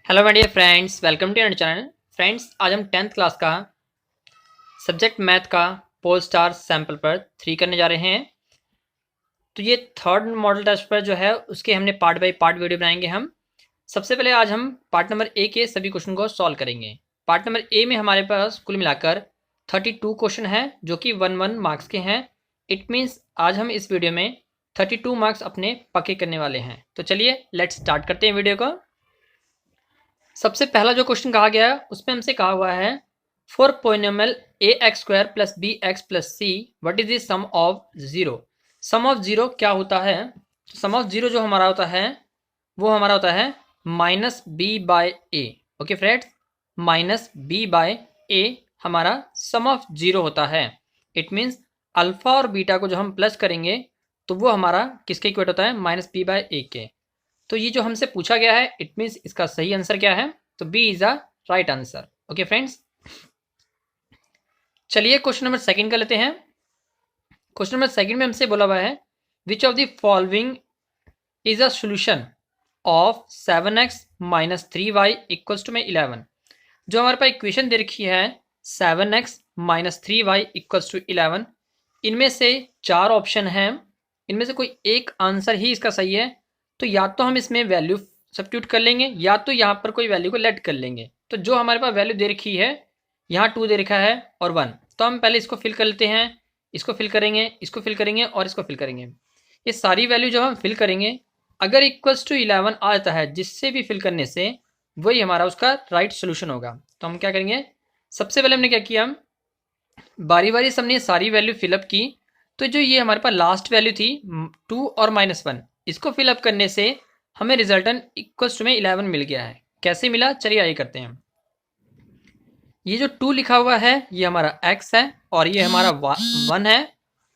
Hello my dear friends, welcome to our channel. Friends, आज हम 10th class का subject math का pole star sample पर 3 करने जा रहे हैं। तो ये थर्ड मॉडल टेस्ट पर जो है उसके हमने पार्ट बाय पार्ट वीडियो बनाएंगे। हम सबसे पहले आज हम पार्ट नंबर ए के सभी क्वेश्चन को सॉल्व करेंगे। पार्ट नंबर ए में हमारे पास कुल मिलाकर 32 क्वेश्चन हैं जो कि 1 मार्क्स के हैं। इट मीन्स आज हम इस वीडियो में 32 मार्क्स अपने पक्के करने वाले हैं। तो चलिए लेट्स स्टार्ट करते हैं वीडियो को। सबसे पहला जो क्वेश्चन कहा गया है उसमें हमसे कहा हुआ है for polynomial a x square plus b x plus c what is the sum of zero. Sum of zero क्या होता है? सम ऑफ जीरो जो हमारा होता है वो हमारा होता है minus b by a. Okay friends, minus b by a हमारा सम ऑफ जीरो होता है। इट मीन्स अल्फा और बीटा को जो हम प्लस करेंगे तो वो हमारा किसके इक्वल होता है? माइनस बी बाय ए के। तो ये जो हमसे पूछा गया है इट मीन्स इसका सही आंसर क्या है? तो B is a right answer. Okay friends, चलिए क्वेश्चन नंबर सेकंड कर लेते हैं। क्वेश्चन नंबर सेकंड में हमसे बोला हुआ है which of the following is a solution of 7x minus 3y equals to में 11। जो हमारे पास इक्वेशन दे रखी है 7x minus 3y equals to 11, इनमें से 4 ऑप्शन हैं, इनमें से कोई एक आंसर ही इसका सही है। तो या तो हम इसमें वैल्यू सब्स्टिट्यूट कर लेंगे या तो यहाँ पर कोई वैल्यू को लेट कर लेंगे। तो जो हमारे पास वैल्यू दे रखी है यहाँ 2 दे रखा है और 1, तो हम पहले इसको फिल कर लेते हैं। इसको फिल करेंगे, इसको फिल करेंगे और इसको फिल करेंगे। ये सारी वैल्यू जब हम फिल करेंगे अगर इक्वल्स टू 11 आ जाता है जिससे भी फिल करने से वही हमारा उसका राइट सोल्यूशन होगा। तो हम क्या करेंगे, सबसे पहले हमने क्या किया, बारी बारी से हमने सारी वैल्यू फिलअप की। तो जो ये हमारे पास लास्ट वैल्यू थी 2 और -1, इसको फिलअप करने से हमें रिजल्टेंट इक्वल्स टू में 11 मिल गया है। कैसे मिला, चलिए आइए करते हैं। ये जो 2 लिखा हुआ है ये हमारा x है और ये हमारा 1 है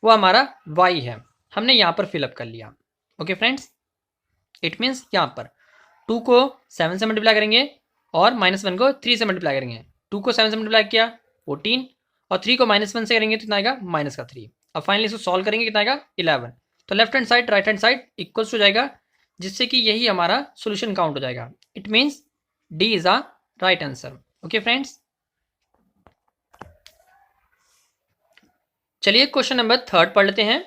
वो हमारा y है। हमने यहाँ पर फिलअप कर लिया। ओके फ्रेंड्स, इट मीन्स यहाँ पर 2 को 7 से मल्टीप्लाई करेंगे और -1 को 3 से मल्टीप्लाई करेंगे। 2 को 7 से मल्टीप्लाई किया 14 और 3 को -1 से करेंगे तो कितना आएगा? -3। अब फाइनली इसको सॉल्व करेंगे, कितना आएगा? 11। तो left hand side right hand side equals हो जाएगा जिससे कि यही हमारा सोल्यूशन काउंट हो जाएगा। It means D is a right answer. Okay friends, चलिए क्वेश्चन नंबर थर्ड पढ़ लेते हैं।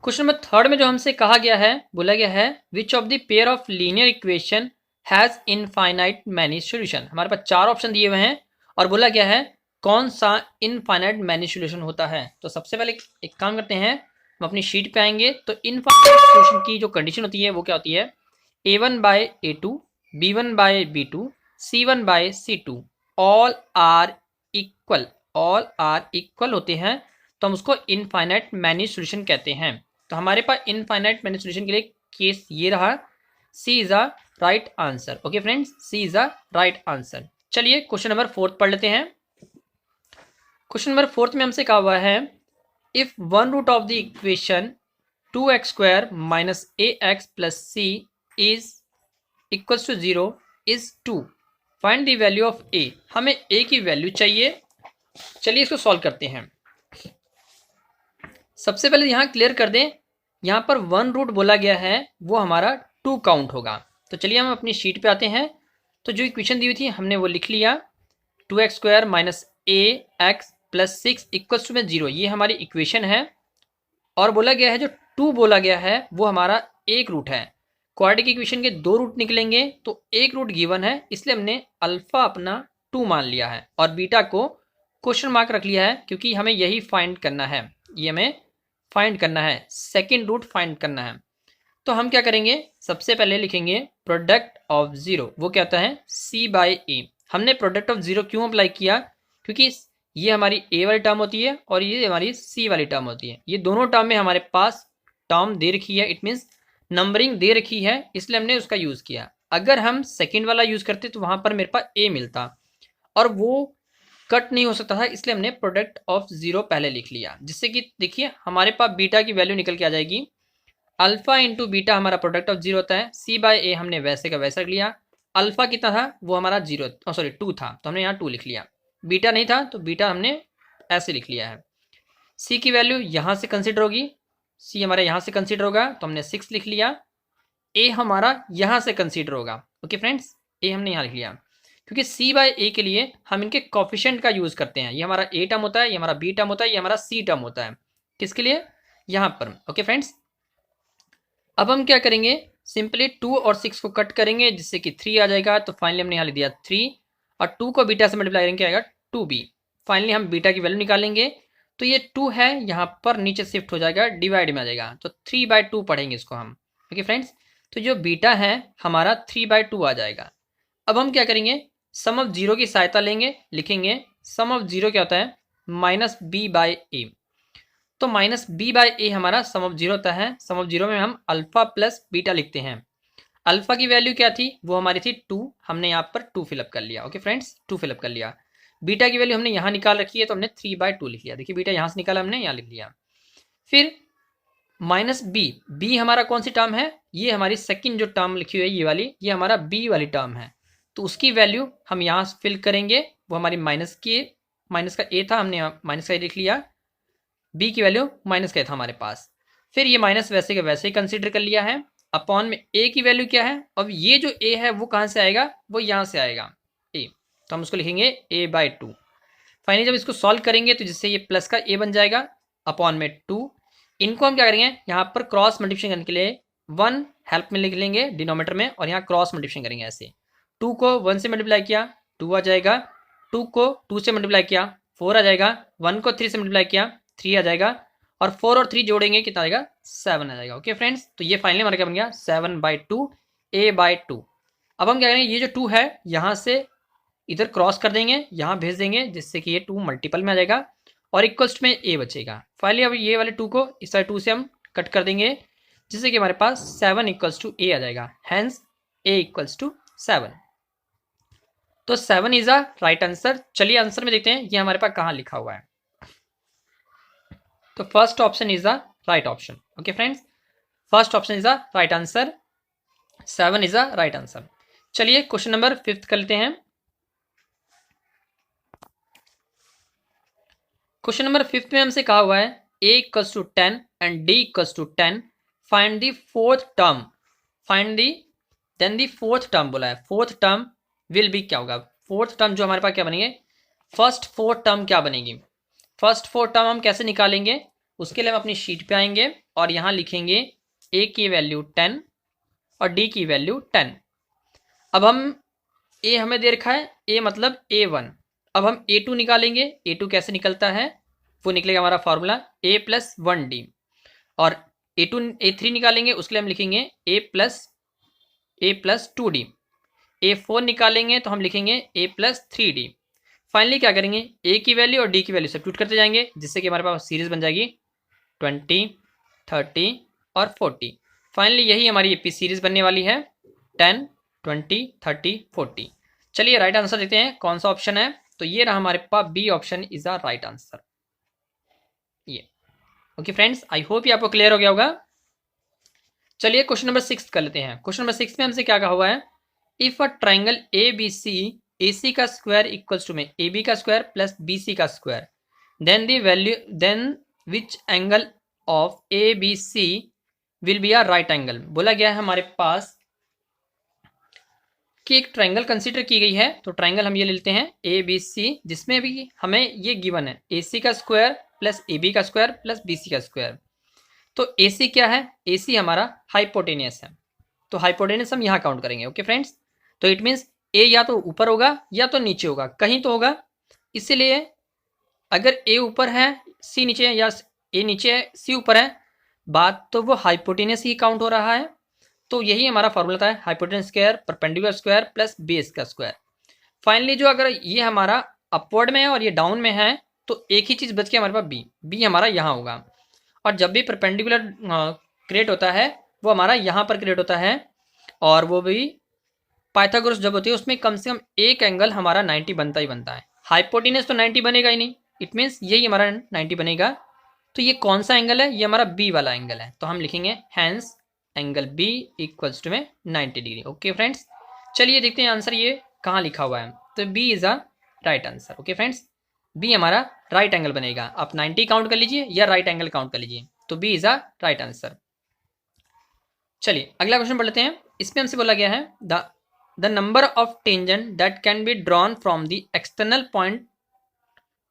क्वेश्चन नंबर थर्ड में जो हमसे कहा गया है, बोला गया है which of the pair of linear equation has infinite many solution. हमारे पास 4 ऑप्शन दिए हुए हैं और बोला गया है कौन सा इनफाइनाइट मैनी सॉल्यूशन होता है। तो सबसे पहले एक काम करते हैं, हम अपनी शीट पे आएंगे तो इनफाइनाइट सॉल्यूशन की जो कंडीशन होती है वो क्या होती है? a1 by a2, b1 by b2, c1 by c2 all are equal. All are equal होते हैं तो हम उसको इनफाइनाइट मैनी सॉल्यूशन कहते हैं। तो हमारे पास इनफाइनाइट मैनी सॉल्यूशन के लिए केस ये रहा, C is a right answer. Okay friends, C is a right answer. चलिए क्वेश्चन नंबर 4 पढ़ लेते हैं। क्वेश्चन नंबर 4 में हमसे कहा हुआ है if one root of the equation 2x square minus ax plus c is equals to 0 is 2, find the value of a। हमें a की वैल्यू चाहिए। चलिए इसको सॉल्व करते हैं। सबसे पहले यहाँ क्लियर कर दें, यहाँ पर 1 रूट बोला गया है वो हमारा 2 काउंट होगा। तो चलिए हम अपनी शीट पे आते हैं। तो जो इक्वेशन दी हुई थी हमने वो लिख लिया, 2x square minus ax plus 6 equals to में 0, ये हमारी इक्वेशन है। और बोला गया है जो 2 बोला गया है वो हमारा एक रूट है। क्वाड्रेटिक इक्वेशन के 2 रूट निकलेंगे तो एक रूट गिवन है, इसलिए हमने अल्फा अपना 2 मान लिया है और बीटा को क्वेश्चन मार्क रख लिया है क्योंकि हमें यही फाइंड करना है। ये हमें फाइंड करना है, सेकेंड रूट फाइंड करना है। तो हम क्या करेंगे, सबसे पहले लिखेंगे प्रोडक्ट ऑफ 0, वो क्या होता है? c बाई ए। हमने प्रोडक्ट ऑफ 0 क्यों अप्लाई किया? क्योंकि ये हमारी a वाली टर्म होती है और ये हमारी c वाली टर्म होती है। ये दोनों टर्म में हमारे पास टर्म दे रखी है, इट मीन्स नंबरिंग दे रखी है, इसलिए हमने उसका यूज़ किया। अगर हम सेकेंड वाला यूज़ करते तो वहाँ पर मेरे पास a मिलता और वो कट नहीं हो सकता था, इसलिए हमने प्रोडक्ट ऑफ 0 पहले लिख लिया, जिससे कि देखिए हमारे पास बीटा की वैल्यू निकल के आ जाएगी। अल्फा इंटू बीटा हमारा प्रोडक्ट ऑफ 0 होता है, c बाय ए हमने वैसे का वैसा लिया। अल्फा कितना था? वो हमारा 2 था तो हमने यहाँ 2 लिख लिया। बीटा नहीं था तो बीटा हमने ऐसे लिख लिया है। c की वैल्यू यहाँ से कंसिडर होगी, c हमारे यहाँ से कंसिडर होगा तो हमने 6 लिख लिया। a हमारा यहाँ से कंसिडर होगा। ओके फ्रेंड्स, ए हमने यहाँ लिख लिया, क्योंकि सी बाय ए के लिए हम इनके कॉफिशिएंट का यूज करते हैं। ये हमारा ए टर्म होता है, ये हमारा बी टर्म होता है, ये हमारा सी टर्म होता है। किसके लिए? यहाँ पर। ओके फ्रेंड्स, अब हम क्या करेंगे, सिंपली 2 और 6 को कट करेंगे जिससे कि 3 आ जाएगा। तो फाइनली हमने यहाँ लिख दिया 3 और 2 को बीटा से मल्टीप्लाई करेंगे, क्या आएगा 2b। फाइनली हम बीटा की वैल्यू निकालेंगे, तो ये 2 है यहाँ पर नीचे शिफ्ट हो जाएगा, डिवाइड में आ जाएगा, तो 3/2 पढ़ेंगे इसको हम। ओके फ्रेंड्स, तो जो बीटा है हमारा 3/2 आ जाएगा। अब हम क्या करेंगे, सम ऑफ जीरो की सहायता लेंगे, लिखेंगे सम ऑफ जीरो क्या होता है, -b/a। तो -b/a हमारा सम ऑफ जीरो होता है। सम ऑफ जीरो में हम अल्फा प्लस बीटा लिखते हैं। अल्फा की वैल्यू क्या थी, वो हमारी थी 2, हमने यहाँ पर 2 फिलअप कर लिया। ओके फ्रेंड्स, 2 फिलअप कर लिया। बीटा की वैल्यू हमने यहाँ निकाल रखी है, तो हमने 3/2 लिख लिया। देखिए बीटा यहाँ से निकाला हमने, यहाँ लिख लिया। फिर -b हमारा कौन सी टर्म है, ये हमारी सेकंड जो टर्म लिखी हुई है ये वाली, ये हमारा b वाली टर्म है। तो उसकी वैल्यू हम यहाँ फिल करेंगे, वो हमारी माइनस का a था, हमने माइनस का a लिख लिया। b की वैल्यू माइनस का था हमारे पास। फिर ये माइनस वैसे के वैसे ही कंसीडर कर लिया है। अपॉन में a की वैल्यू क्या है, अब ये जो a है वो कहाँ से आएगा, वो यहाँ से आएगा a, तो हम उसको लिखेंगे a/2। फाइनली जब इसको सॉल्व करेंगे तो जिससे ये प्लस का a बन जाएगा, अपॉन में 2। इनको हम क्या करेंगे, यहाँ पर क्रॉस मल्टीप्लिकेशन करने के लिए 1 हेल्प में लिख लेंगे डिनोमीटर में, और यहाँ क्रॉस मल्टीप्लिकेशन करेंगे ऐसे। 2 को 1 से मल्टीप्लाई किया 2 आ जाएगा, 2 को 2 से मल्टीप्लाई किया 4 आ जाएगा, 1 को 3 से मल्टीप्लाई किया 3 आ जाएगा, और 4 और 3 जोड़ेंगे कितना आएगा, 7 आ जाएगा। ओके फ्रेंड्स, तो ये फाइनली हमारा क्या बन गया, 7/2 a/2। अब हम क्या करेंगे, ये जो 2 है यहाँ से इधर क्रॉस कर देंगे, यहाँ भेज देंगे, जिससे कि ये 2 मल्टीपल में आ जाएगा और इक्वल्स में a बचेगा। फाइनली अब ये वाले 2 को इस साइड 2 से हम कट कर देंगे, जिससे कि हमारे पास 7 = a आ जाएगा। Hence a = 7। तो 7 इज अ राइट आंसर। चलिए आंसर में देखते हैं ये हमारे पास कहाँ लिखा हुआ है। तो first option is the right option. Okay friends, first option is the right answer, 7 is the right answer. चलिए क्वेश्चन नंबर 5 कर लेते हैं। क्वेश्चन नंबर 5 में हमसे कहा हुआ है a = 10 and d = 10, find the fourth term, find the then the fourth term बोला है। फोर्थ टर्म विल बी क्या होगा, फोर्थ टर्म जो हमारे पास क्या बनेंगे, फर्स्ट फोर्थ टर्म क्या बनेगी। फर्स्ट फोर्थ टर्म हम कैसे निकालेंगे, उसके लिए हम अपनी शीट पे आएंगे और यहाँ लिखेंगे a की वैल्यू 10 और d की वैल्यू 10। अब हम a हमें दे रखा है, a मतलब a1। अब हम a2 निकालेंगे। a2 कैसे निकलता है, वो निकलेगा हमारा फॉर्मूला a + 1d, और a3 निकालेंगे, उसके लिए हम लिखेंगे a + 2d। a4 निकालेंगे तो हम लिखेंगे a + 3d। फाइनली क्या करेंगे, a की वैल्यू और d की वैल्यू सब्स्टिट्यूट करते जाएंगे, जिससे कि हमारे पास सीरीज बन जाएगी 20, 30 और 40। फाइनली यही हमारी एपी सीरीज बनने वाली है, 10, 20, 30, 40। चलिए राइट आंसर देखते हैं कौन सा ऑप्शन है। तो ये रहा हमारे पास B option is the right answer, ये। ओके फ्रेंड्स, आई होप ये आपको क्लियर हो गया होगा। चलिए क्वेश्चन नंबर 6 कर लेते हैं। क्वेश्चन नंबर 6 में हमसे क्या कहा हुआ है, if a triangle A B C AC का स्क्वायर इक्वल्स टू में AB का स्क्वायर प्लस BC का square, then the value, then which angle of ABC will be a right angle. बोला गया है हमारे पास कि एक ट्राइंगल कंसीडर की गई है, तो ट्राइंगल हम ये लेते हैं ABC, जिसमें भी हमें ये गिवन है AC का स्क्वायर प्लस AB का स्क्वायर प्लस BC का स्क्वायर। तो AC क्या है, AC हमारा हाइपोटेनियस है, तो हाइपोटेनियस हम यहाँ काउंट करेंगे। ओके फ्रेंड्स, तो इट मीन्स ए या तो ऊपर होगा या तो नीचे होगा, कहीं तो होगा। इसलिए अगर ए ऊपर है सी नीचे है, या ए नीचे है सी ऊपर है, बात तो वो हाइपोटेनियस ही काउंट हो रहा है। तो यही हमारा फॉर्मूला था, hypotenuse square perpendicular square plus base का स्क्वायर। फाइनली जो अगर ये हमारा अपवर्ड में है और ये डाउन में है, तो एक ही चीज़ बच के हमारे पास बी हमारा यहाँ होगा। और जब भी परपेंडिकुलर क्रिएट होता है वो हमारा यहाँ पर क्रिएट होता है, और वो भी पाइथागोरस जब होती है उसमें कम से कम एक एंगल हमारा 90 बनता ही बनता है। हाइपोटेनियस तो 90 बनेगा ही नहीं, इट मीन्स यही हमारा 90 बनेगा। तो ये कौन सा एंगल है, ये हमारा बी वाला एंगल है, तो हम लिखेंगे hence angle B equals to में 90 डिग्री। ओके फ्रेंड्स, चलिए देखते हैं आंसर ये कहाँ लिखा हुआ है। तो B is a right answer. Okay friends, B हमारा राइट एंगल बनेगा। आप 90 काउंट कर लीजिए या राइट एंगल काउंट कर लीजिए, तो B is a right answer. चलिए अगला क्वेश्चन पढ़ लेते हैं। इसमें हमसे बोला गया है the the number of tangent that can be drawn from the external point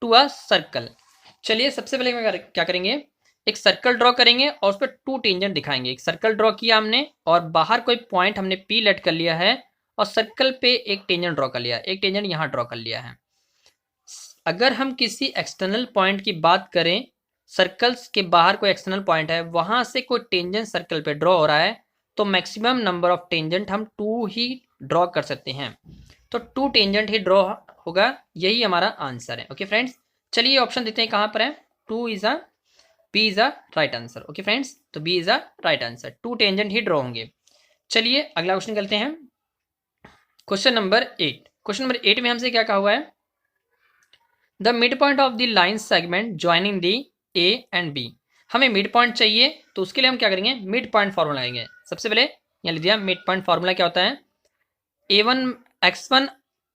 to a circle. चलिए सबसे पहले क्या करेंगे, एक सर्कल ड्रॉ करेंगे और उस पर 2 टेंजेंट दिखाएंगे। एक सर्कल ड्रॉ किया हमने और बाहर कोई पॉइंट हमने पी लेट कर लिया है और सर्कल पे एक टेंजेंट ड्रॉ कर लिया, एक टेंजेंट यहाँ ड्रॉ कर लिया है। अगर हम किसी एक्सटर्नल पॉइंट की बात करें, सर्कल्स के बाहर कोई एक्सटर्नल पॉइंट है, वहां से कोई टेंजेंट सर्कल पे ड्रॉ हो रहा है, तो मैक्सिमम नंबर ऑफ टेंजेंट हम 2 ही ड्रॉ कर सकते हैं। तो 2 टेंजेंट ही ड्रॉ होगा, यही हमारा आंसर है। ओके फ्रेंड्स, चलिए ऑप्शन देते हैं कहाँ पर है। 2 is a B is a right answer. Okay friends, तो B is a right answer, 2 tangent ही ड्रॉ होंगे। चलिए अगला क्वेश्चन करते हैं, क्वेश्चन नंबर 8। क्वेश्चन नंबर 8 में हमसे क्या कहा हुआ है, the mid point of the line segment joining the A and B. हमें मिड पॉइंट चाहिए, तो उसके लिए हम क्या करेंगे, मिड पॉइंट फॉर्मूला लगाएंगे। सबसे पहले यहाँ लिख दिया, मिड पॉइंट फॉर्मूला क्या होता है, a1 x1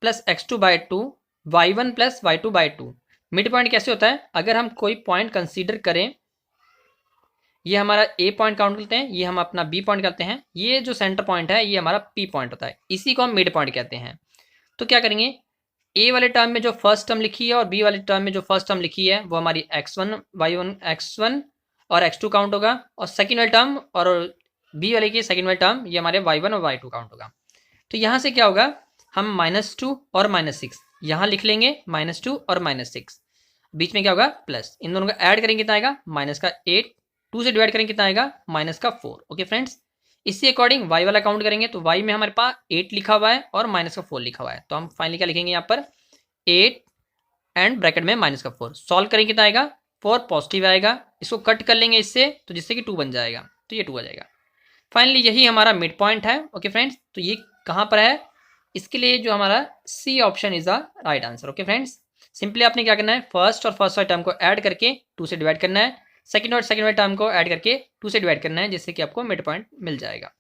plus x2 by 2 y1 plus y2 by 2। Mid point कैसे होता है, अगर हम कोई पॉइंट कंसीडर करें, ये हमारा ए पॉइंट काउंट करते हैं, ये हम अपना बी पॉइंट करते हैं, ये जो सेंटर पॉइंट है ये हमारा पी पॉइंट होता है, इसी को हम मिड पॉइंट कहते हैं। तो क्या करेंगे, ए वाले टर्म में जो फर्स्ट टर्म लिखी है और बी वाले टर्म में जो फर्स्ट टर्म लिखी है वो हमारी x1 y1 x1 और x2 काउंट होगा, और सेकेंड वाले टर्म और बी वाले की सेकेंड वाले टर्म ये हमारे y1 और y2 काउंट होगा। तो यहाँ से क्या होगा, हम -2 और -6 यहाँ लिख लेंगे, -2 और -6, बीच में क्या होगा प्लस, इन दोनों का ऐड करेंगे कितना आएगा, माइनस का 8, 2 से डिवाइड करेंगे कितना आएगा, माइनस का 4। ओके फ्रेंड्स, इसी अकॉर्डिंग y वाला काउंट करेंगे, तो y में हमारे पास 8 लिखा हुआ है और माइनस का 4 लिखा हुआ है, तो हम फाइनली क्या लिखेंगे यहाँ पर 8 एंड ब्रैकेट में माइनस का 4। सॉल्व करेंगे कितना आएगा, 4 पॉजिटिव आएगा, इसको कट कर लेंगे इससे, तो जिससे कि 2 बन जाएगा, तो ये 2 आ जाएगा। फाइनली यही हमारा मिड पॉइंट है। ओके फ्रेंड्स, तो ये कहाँ पर है, इसके लिए जो हमारा C option is the right answer. Okay friends, simply आपने क्या करना है, फर्स्ट और फर्स्ट वाले टर्म को ऐड करके 2 से डिवाइड करना है, सेकंड और सेकंड वाले टर्म को ऐड करके 2 से डिवाइड करना है, जिससे कि आपको मिड पॉइंट मिल जाएगा।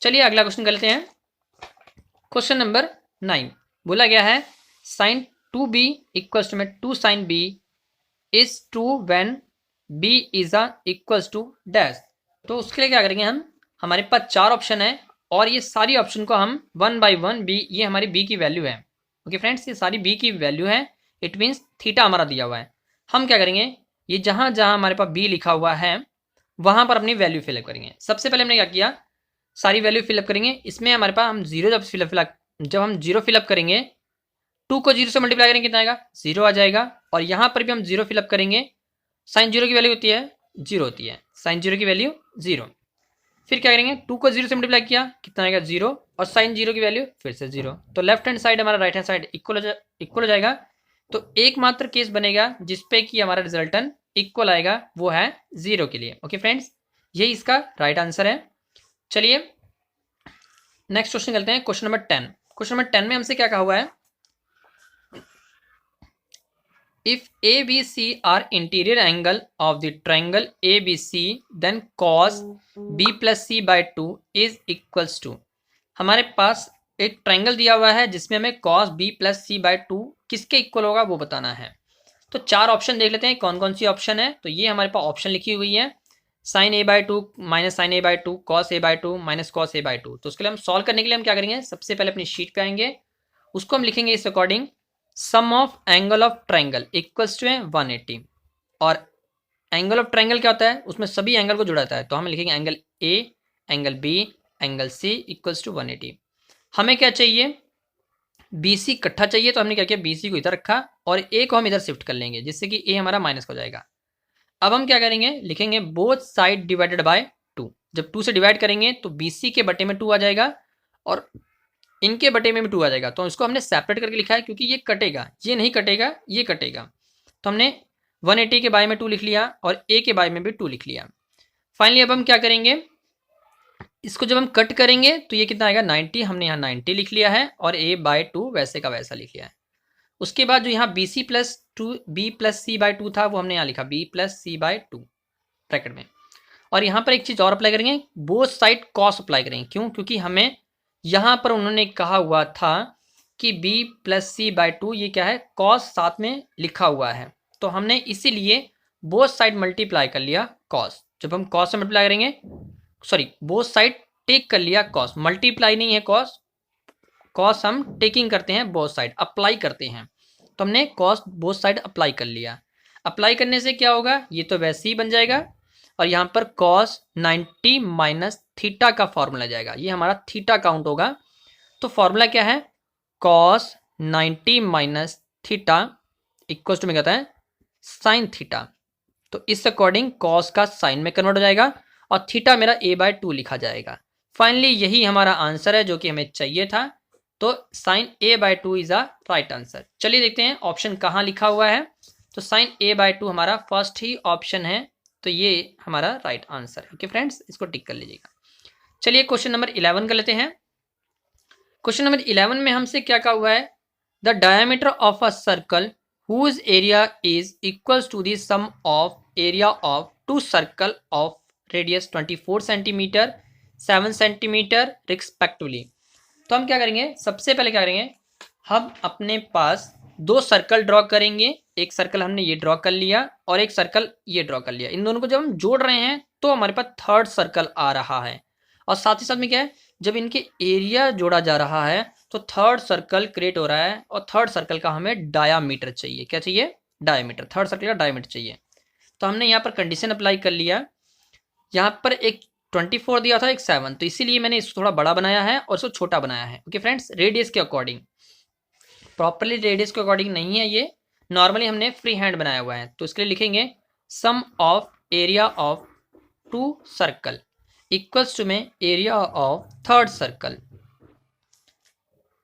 चलिए अगला क्वेश्चन कर लेते हैं, क्वेश्चन नंबर 9। बोला गया है साइन 2b इक्वल्स टू में 2 sine b is true when b is a equals to dash. तो उसके लिए क्या करेंगे हम, हमारे पास 4 ऑप्शन है और ये सारी ऑप्शन को हम 1 बाई 1 b, ये हमारी b की वैल्यू है। ओके फ्रेंड्स, ये सारी b की वैल्यू है, इट मीन्स थीटा हमारा दिया हुआ है। हम क्या करेंगे, ये जहां जहां हमारे पास b लिखा हुआ है वहां पर अपनी वैल्यू फिलअप करेंगे। सबसे पहले हमने क्या किया, सारी वैल्यू फिलअप करेंगे। इसमें हमारे पास हम जीरो जब हम जीरो फिलअप करेंगे, 2 को 0 से मल्टीप्लाई करेंगे कितना आएगा, 0 आ जाएगा। और यहाँ पर भी हम 0 फिलअप करेंगे, साइन 0 की वैल्यू होती है 0 होती है, साइन 0 की वैल्यू 0। फिर क्या करेंगे, 2 को 0 से मल्टीप्लाई किया कितना आएगा 0, और साइन 0 की वैल्यू फिर से 0। तो लेफ्ट हैंड साइड हमारा राइट हैंड साइड इक्वल हो जाएगा। तो एकमात्र केस बनेगा जिसपे कि हमारा रिजल्टन इक्वल आएगा, वो है 0 के लिए। ओके फ्रेंड्स, यही इसका राइट आंसर है। चलिए नेक्स्ट क्वेश्चन करते हैं, क्वेश्चन नंबर 10। क्वेश्चन नंबर 10 में हमसे क्या कहा हुआ है, if ABC are interior angle of the triangle ABC, then cos B plus C by 2 is equals to। हमारे पास एक ट्राइंगल दिया हुआ है जिसमें हमें cos B plus C by 2 किसके इक्वल होगा वो बताना है। तो 4 ऑप्शन देख लेते हैं कौन कौन सी ऑप्शन है। तो ये हमारे पास ऑप्शन लिखी हुई है, sine A by 2 minus sine A by 2, cos A by 2 minus cos A by 2। तो उसके लिए हम सॉल्व करने के लिए हम क्या करेंगे, सबसे पहले अपनी शीट पे आएंगे, उसको हम लिखेंगे इस according, sum of angle of triangle equals to है 180। और एंगल ऑफ ट्राइंगल क्या होता है, उसमें सभी एंगल को जुड़ाता है, तो हम लिखेंगे angle A, angle B, angle C equals to 180। हमें क्या चाहिए, BC इकट्ठा चाहिए, तो हमने क्या किया, BC को इधर रखा और ए को हम इधर शिफ्ट कर लेंगे, जिससे कि ए हमारा माइनस हो जाएगा। अब हम क्या करेंगे, लिखेंगे बोथ साइड डिवाइडेड बाय 2। जब 2 से डिवाइड करेंगे तो BC के बटे में 2 आ जाएगा और इनके बटे में भी 2 आ जाएगा। तो इसको हमने सेपरेट करके लिखा है क्योंकि ये कटेगा, ये नहीं कटेगा, ये कटेगा। तो हमने 180 के बाय में 2 लिख लिया और ए के बाय में भी 2 लिख लिया। फाइनली अब हम क्या करेंगे, इसको जब हम कट करेंगे तो ये कितना आएगा 90, हमने यहाँ 90 लिख लिया है और a बाय 2 वैसे का वैसा लिख लिया है। उसके बाद जो यहाँ BC plus 2 B plus C by 2 था वो हमने यहाँ लिखा B plus C by 2 bracket में। और यहाँ पर एक चीज़ और अप्लाई करेंगे, बोथ साइड कॉस अप्लाई करेंगे। क्यों, क्योंकि हमें यहाँ पर उन्होंने कहा हुआ था कि B प्लस C बाय 2 ये क्या है, कॉस साथ में लिखा हुआ है, तो हमने इसीलिए बोथ साइड मल्टीप्लाई कर लिया कॉस। जब हम कॉस से मल्टीप्लाई करेंगे, सॉरी बोथ साइड टेक कर लिया कॉस, मल्टीप्लाई नहीं है कॉस, कॉस हम टेकिंग करते हैं बोथ साइड, अप्लाई करते हैं, तो हमने कॉस बोथ साइड अप्लाई कर लिया। अप्लाई करने से क्या होगा, ये तो वैसे ही बन जाएगा और यहाँ पर कॉस 90 माइनस थीटा का फॉर्मूला जाएगा, ये हमारा थीटा काउंट होगा। तो फॉर्मूला क्या है, cos 90 minus theta equal to में कहता है साइन थीटा। तो इस अकॉर्डिंग कॉस का साइन में कन्वर्ट हो जाएगा और थीटा मेरा a/2 लिखा जाएगा। फाइनली यही हमारा आंसर है जो कि हमें चाहिए था। तो sine a/2 is a right answer. चलिए देखते हैं ऑप्शन कहाँ लिखा हुआ है। तो साइन a/2 हमारा फर्स्ट ही ऑप्शन है, तो ये हमारा राइट आंसर है। ओके फ्रेंड्स, इसको टिक कर लीजिएगा। चलिए क्वेश्चन नंबर 11 कर लेते हैं। क्वेश्चन नंबर 11 में हमसे क्या कहा हुआ है, the diameter of a circle whose area is equals to the sum of area of two circle of radius 24 centimeter 7 centimeter respectively। तो हम क्या करेंगे, सबसे पहले क्या करेंगे, हम अपने पास दो सर्कल ड्रॉ करेंगे। एक सर्कल हमने ये ड्रॉ कर लिया और एक सर्कल ये ड्रॉ कर लिया। इन दोनों को जब हम जोड़ रहे हैं तो हमारे पास थर्ड सर्कल आ रहा है और साथ ही साथ में क्या है, जब इनके एरिया जोड़ा जा रहा है तो थर्ड सर्कल क्रिएट हो रहा है और थर्ड सर्कल का हमें डायामीटर चाहिए। क्या चाहिए, डायामीटर, थर्ड सर्कल का डायामीटर चाहिए। तो हमने यहाँ पर कंडीशन अप्लाई कर लिया। यहाँ पर एक 24 दिया था, एक 7, तो इसीलिए मैंने इसको थोड़ा बड़ा बनाया है और इसको छोटा बनाया है। ओके फ्रेंड्स, रेडियस के अकॉर्डिंग, प्रॉपरली रेडियस के अकॉर्डिंग नहीं है ये, नॉर्मली हमने फ्री हैंड बनाया हुआ है। तो इसके लिए लिखेंगे sum of area of two circle equals to में area of third circle.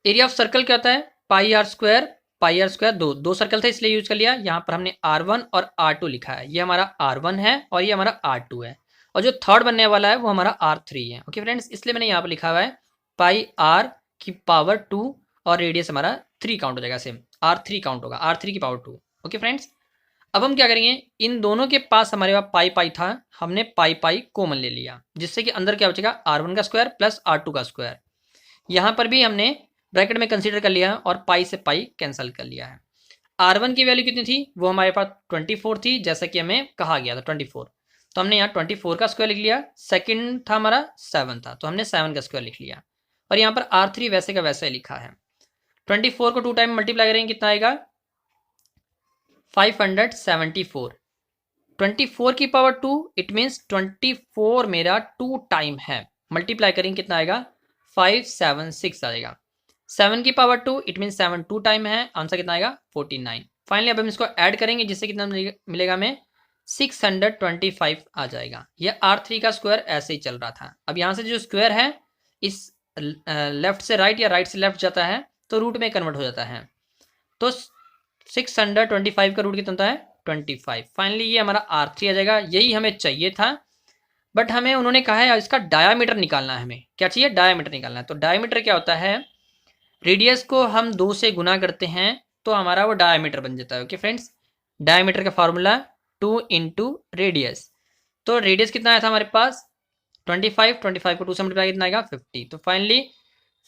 Area of circle क्या होता है, pi r square, pi r square, दो सर्कल था इसलिए यूज कर लिया। यहाँ पर हमने R1 और R2 लिखा है, ये हमारा R1 है और ये हमारा R2 है और जो थर्ड बनने वाला है वो हमारा R3 है। ओके फ्रेंड्स, इसलिए मैंने यहाँ पर लिखा हुआ है पाई R की पावर 2 और रेडियस हमारा 3 काउंट हो जाएगा, सेम R3 काउंट होगा, R3 की पावर 2। ओके फ्रेंड्स, अब हम क्या करेंगे, इन दोनों के पास हमारे पास पाई पाई था, हमने पाई पाई कॉमन ले लिया, जिससे कि अंदर क्या बचेगा, R1 का स्क्वायर प्लस R2 का स्क्वायर। यहाँ पर भी हमने ब्रैकेट में कंसीडर कर लिया और पाई से पाई कैंसिल कर लिया है। R1 की वैल्यू कितनी थी, वो हमारे पास 24 थी, जैसा कि हमें कहा गया था 24, तो हमने यहाँ 24 का स्क्वायर लिख लिया। सेकंड था हमारा 7 था, तो हमने 7 का स्क्वायर लिख लिया और यहाँ पर R3 वैसे का वैसे लिखा है। 24 को 2 टाइम मल्टीप्लाई करेंगे कितना आएगा, 574। 24 की पावर 2 इट मीन्स 24 मेरा 2 टाइम है, मल्टीप्लाई करेंगे कितना आएगा, 576 आएगा। 7 की पावर 2 इट मीन्स 7 2 टाइम है, आंसर कितना आएगा 49। फाइनली अब हम इसको ऐड करेंगे जिससे कितना मिलेगा हमें, 625 आ जाएगा। यह R3 का स्क्वायर ऐसे ही चल रहा था। अब यहाँ से जो स्क्वायर है इस लेफ्ट से राइट या राइट से लेफ्ट जाता है तो रूट में कन्वर्ट हो जाता है। तो 625 का रूट कितना होता है, 25। फाइनली ये हमारा R3 आ जाएगा, यही हमें चाहिए था। बट हमें उन्होंने कहा है इसका डायामीटर निकालना है, हमें क्या चाहिए, डायामीटर निकालना है। तो डायामीटर क्या होता है, रेडियस को हम 2 से गुना करते हैं तो हमारा वो डायामीटर बन जाता है। ओके फ्रेंड्स, डायामीटर का फॉर्मूला 2 इंटू रेडियस। तो रेडियस कितना आया था हमारे पास 25, 25 को 2 से मल्टीप्लाई कितना आएगा 50। तो फाइनली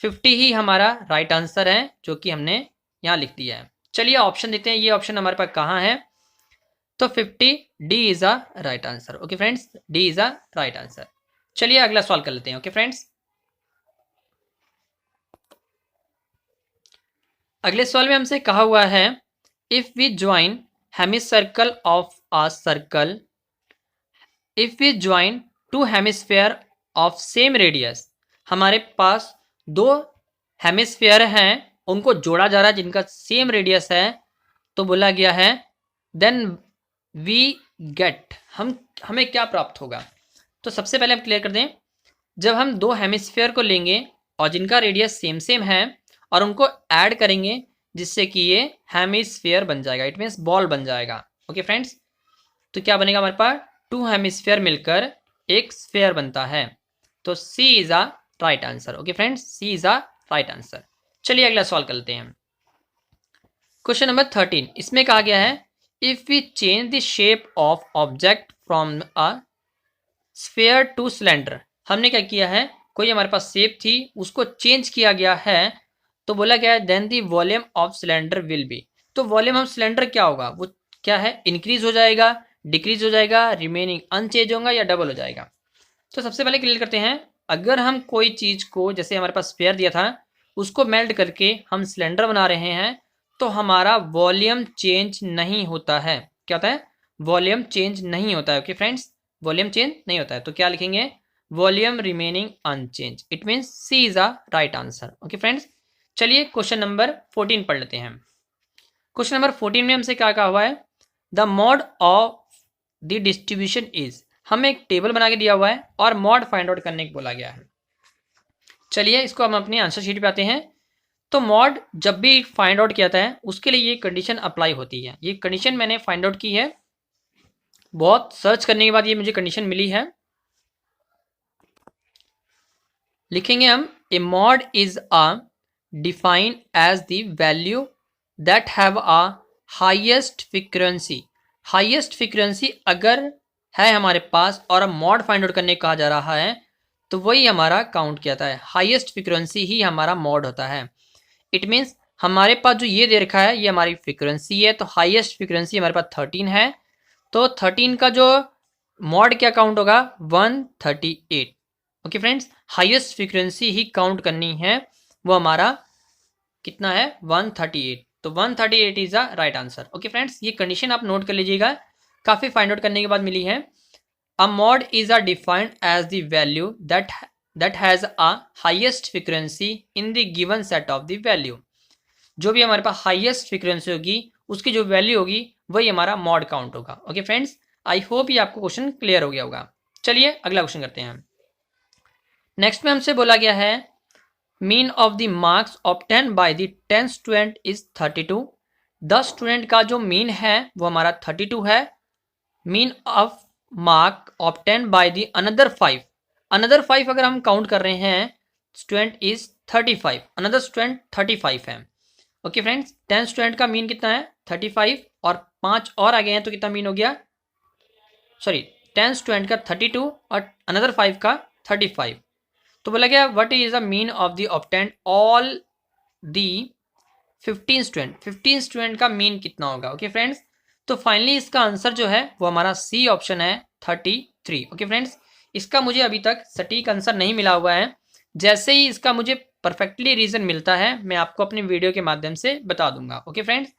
50 ही हमारा राइट आंसर है जो कि हमने यहाँ लिख दिया है। चलिए ऑप्शन देते हैं, ये ऑप्शन हमारे पास कहाँ है, तो 50 D is a right answer. Okay friends, D is a right answer. चलिए अगला सवाल कर लेते हैं। ओके फ्रेंड्स, अगले सवाल में हमसे कहा हुआ है if we join hemicircle of a circle, if we join two hemisphere of same radius, हमारे पास दो हेमिस्फेयर हैं उनको जोड़ा जा रहा है जिनका सेम रेडियस है। तो बोला गया है देन वी गेट, हमें क्या प्राप्त होगा। तो सबसे पहले हम क्लियर कर दें, जब हम दो हेमिस्फेयर को लेंगे और जिनका रेडियस सेम सेम है और उनको ऐड करेंगे जिससे कि ये हेमिस्फेयर बन जाएगा, इट मीन्स बॉल बन जाएगा। ओके फ्रेंड्स, तो क्या बनेगा हमारे पास, 2 हेमिस्फेयर मिलकर एक स्फेयर बनता है। तो C is a right answer. Okay friends, C is a right answer. चलिए अगला सवाल करते हैं। क्वेश्चन नंबर 13, इसमें कहा गया है if we change the shape of object from a sphere to cylinder, हमने क्या किया है, कोई हमारे पास शेप थी उसको चेंज किया गया है, तो बोला गया है then the volume of cylinder will be. तो वॉल्यूम ऑफ सिलेंडर क्या होगा, वो क्या है, इंक्रीज हो जाएगा, डिक्रीज हो जाएगा, रिमेनिंग अनचेंज होगा या डबल हो जाएगा। तो सबसे पहले क्लियर करते हैं, अगर हम कोई चीज को, जैसे हमारे पास स्फेयर दिया था उसको मेल्ट करके हम सिलेंडर बना रहे हैं, तो हमारा वॉल्यूम चेंज नहीं होता है। क्या होता है? वॉल्यूम चेंज नहीं होता है। ओके फ्रेंड्स, वॉल्यूम चेंज नहीं होता है, तो क्या लिखेंगे? Volume remaining unchange. It means C is a right answer. Okay friends, चलिए क्वेश्चन नंबर 14 पढ़ लेते हैं। क्वेश्चन नंबर 14 में हमसे क्या कहा हुआ है? The mod of the distribution is, हमें एक टेबल बना के दिया हुआ है और मॉड फाइंड आउट करने को बोला गया है। चलिए इसको हम अपनी आंसर शीट पे आते हैं। तो मॉड जब भी फाइंड आउट किया जाता है उसके लिए ये कंडीशन अप्लाई होती है। ये कंडीशन मैंने फाइंड आउट की है, बहुत सर्च करने के बाद ये मुझे कंडीशन मिली है। लिखेंगे हम, a mode is a defined as the value that have a highest frequency. Highest frequency अगर है हमारे पास और हम मॉड फाइंड आउट करने कहा जा रहा है तो वही हमारा काउंट किया जाता है। हाईएस्ट फ्रीक्वेंसी ही हमारा मॉड होता है। इट मीन्स हमारे पास जो ये दे रखा है ये हमारी फ्रीक्वेंसी है, तो हाईएस्ट फ्रीक्वेंसी हमारे पास 13 है, तो 13 का जो मॉड क्या काउंट होगा? 138। ओके फ्रेंड्स, हाईएस्ट फ्रीक्वेंसी ही काउंट करनी है, वो हमारा कितना है? 138। तो 138 is the right answer. Okay friends, ये कंडीशन आप नोट कर लीजिएगा, काफी फाइंड आउट करने के बाद मिली है। A mode is a defined as the value that has a highest frequency in the given set of the value. जो भी हमारे पास हाईएस्ट फ्रीक्वेंसी होगी उसकी जो वैल्यू होगी वही हमारा मॉड काउंट होगा। ओके फ्रेंड्स, आई होप ये आपको क्वेश्चन क्लियर हो गया होगा। चलिए अगला क्वेश्चन करते हैं। नेक्स्ट में हमसे बोला गया है, mean of the marks obtain by the 10 student is 32। 10 student का जो मीन है वो हमारा 32 है। Mean of mark obtain by the another 5। Another 5 अगर हम काउंट कर रहे हैं, स्टूडेंट इज 35, अनदर स्टूडेंट 35 है। ओके फ्रेंड्स, 10 स्टूडेंट का मीन कितना है? 35, और 5 और आ गए हैं तो कितना मीन हो गया? सॉरी, 10 स्टूडेंट का 32 और अनदर 5 का 35। तो बोला गया what is the mean of the obtained all the 15 student. 15 student का मीन कितना होगा? ओके फ्रेंड्स, तो फाइनली इसका आंसर जो है वो हमारा सी ऑप्शन है, 33। ओके फ्रेंड्स, इसका मुझे अभी तक सटीक आंसर नहीं मिला हुआ है। जैसे ही इसका मुझे परफेक्टली रीजन मिलता है मैं आपको अपने वीडियो के माध्यम से बता दूंगा। ओके फ्रेंड्स,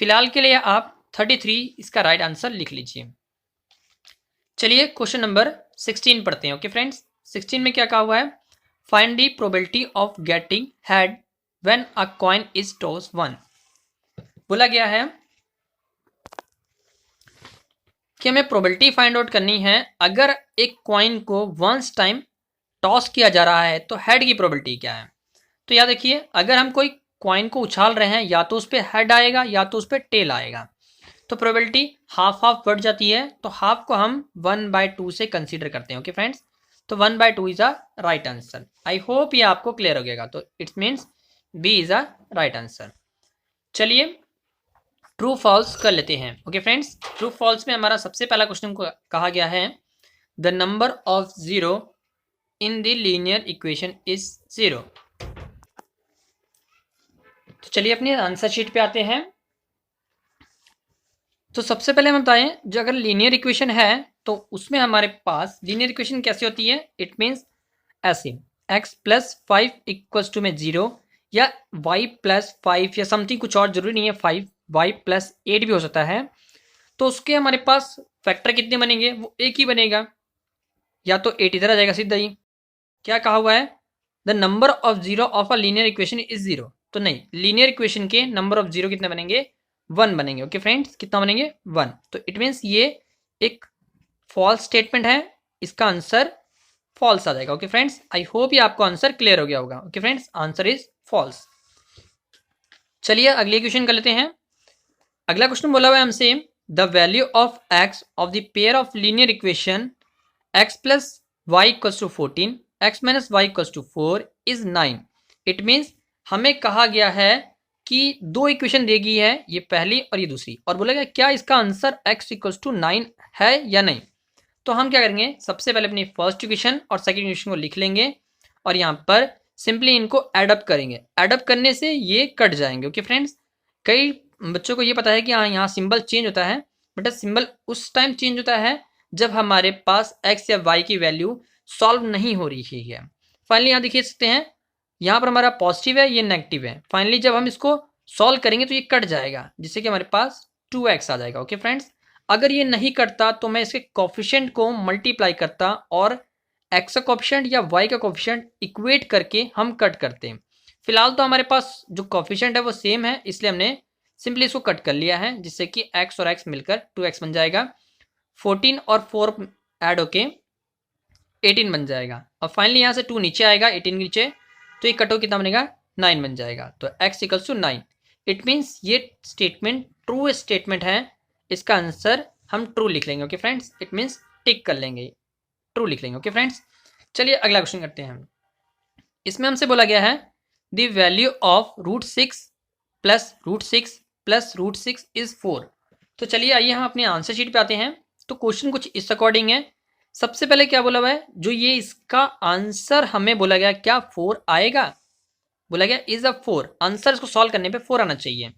फिलहाल के लिए आप 33 इसका राइट आंसर लिख लीजिए। चलिए क्वेश्चन नंबर 16 पढ़ते हैं। ओके फ्रेंड्स, 16 में क्या कहा हुआ है? Find the probability of getting head when a coin is toss 1। बोला गया है कि हमें प्रोबेबिलिटी फाइंड आउट करनी है, अगर एक कॉइन को वंस टाइम टॉस किया जा रहा है तो हेड की प्रोबेबिलिटी क्या है। तो याद रखिए, अगर हम कोई कॉइन को उछाल रहे हैं या तो उस पर हेड आएगा या तो उस पर टेल आएगा, तो प्रोबेबिलिटी हाफ हाफ बढ़ जाती है, तो हाफ को हम 1/2 से कंसीडर करते हैं। ओके फ्रेंड्स, तो 1/2 is a right answer. I hope ये आपको क्लियर हो गया, तो it's means B is a right answer. चलिए ट्रू फॉल्स कर लेते हैं। ओके फ्रेंड्स, ट्रू फॉल्स में हमारा सबसे पहला क्वेश्चन को कहा गया है, the number of zero in the linear equation is 0। तो चलिए अपनी आंसर शीट पे आते हैं। तो सबसे पहले हम बताएं, जो अगर लीनियर इक्वेशन है तो उसमें हमारे पास लीनियर इक्वेशन कैसे होती है? इट मीन्स ऐसे, x + 5 = में 0, या y + 5 या समथिंग, कुछ और जरूरी नहीं है, 5 y + 8 भी हो सकता है। तो उसके हमारे पास फैक्टर कितने बनेंगे? वो एक ही बनेगा, या तो 8 इधर आ जाएगा सीधा ही। क्या कहा हुआ है? The number of zero of a linear equation is 0। तो नहीं, लीनियर इक्वेशन के नंबर ऑफ जीरो कितने बनेंगे? 1 बनेंगे। ओके फ्रेंड्स, कितना बनेंगे? 1। तो इट मीन्स ये एक फॉल्स स्टेटमेंट है, इसका आंसर फॉल्स आ जाएगा। ओके फ्रेंड्स, आई होप ये आपको आंसर क्लियर हो गया होगा। Okay friends, answer is false. चलिए अगले क्वेश्चन कर लेते हैं। अगला क्वेश्चन बोला हुआ है हमसे, the value of x of the pair of linear equation x + y = 14, x - y = 4 is 9। It means हमें कहा गया है कि दो इक्वेशन दी गई है, ये पहली और ये दूसरी, और बोला गया क्या इसका आंसर x = 9 है या नहीं। तो हम क्या करेंगे, सबसे पहले अपनी फर्स्ट इक्वेशन और सेकंड इक्वेशन को लिख लेंगे और यहाँ पर सिंपली इनको एडअप करेंगे। एडअप करने से ये कट जाएंगे। ओके फ्रेंड्स, कई बच्चों को ये पता है कि हाँ यहाँ सिंबल चेंज होता है, बट सिंबल उस टाइम चेंज होता है जब हमारे पास x या y की वैल्यू सॉल्व नहीं हो रही है। फाइनली यहाँ देखिए सकते हैं, यहाँ पर हमारा पॉजिटिव है, ये नेगेटिव है। फाइनली जब हम इसको सॉल्व करेंगे तो ये कट जाएगा, जिससे कि हमारे पास 2x आ जाएगा। ओके फ्रेंड्स, अगर ये नहीं कटता तो मैं इसके कोफिशिएंट को मल्टीप्लाई करता और x का कोफिशिएंट या y का कोफिशिएंट इक्वेट करके हम कट करते हैं। फिलहाल तो हमारे पास जो कोफिशिएंट है वो सेम है, इसलिए हमने सिंपली इसको कट कर लिया है, जिससे कि x और x मिलकर 2x बन जाएगा। 14 और 4 ऐड होके 18 बन जाएगा। और फाइनली यहाँ से 2 नीचे आएगा, 18 नीचे, तो ये कटो कितना बनेगा, 9 बन जाएगा। तो x equals to 9। It means ये स्टेटमेंट ट्रू स्टेटमेंट है, इसका आंसर हम ट्रू लिख लेंगे। Okay friends, it means tick कर लेंगे, ट्रू लिख लेंगे। ओके फ्रेंड्स, चलिए अगला क्वेश्चन करते हैं हम। इसमें हमसे बोला गया है the value of √6 plus √6 plus √6 is 4। तो चलिए आइए हम अपने आंसर शीट पे आते हैं। तो क्वेश्चन कुछ इस अकॉर्डिंग है। सबसे पहले क्या बोला हुआ है, जो ये इसका आंसर हमें बोला गया क्या 4 आएगा, बोला गया इज अ 4। आंसर इसको सॉल्व करने पे 4 आना चाहिए।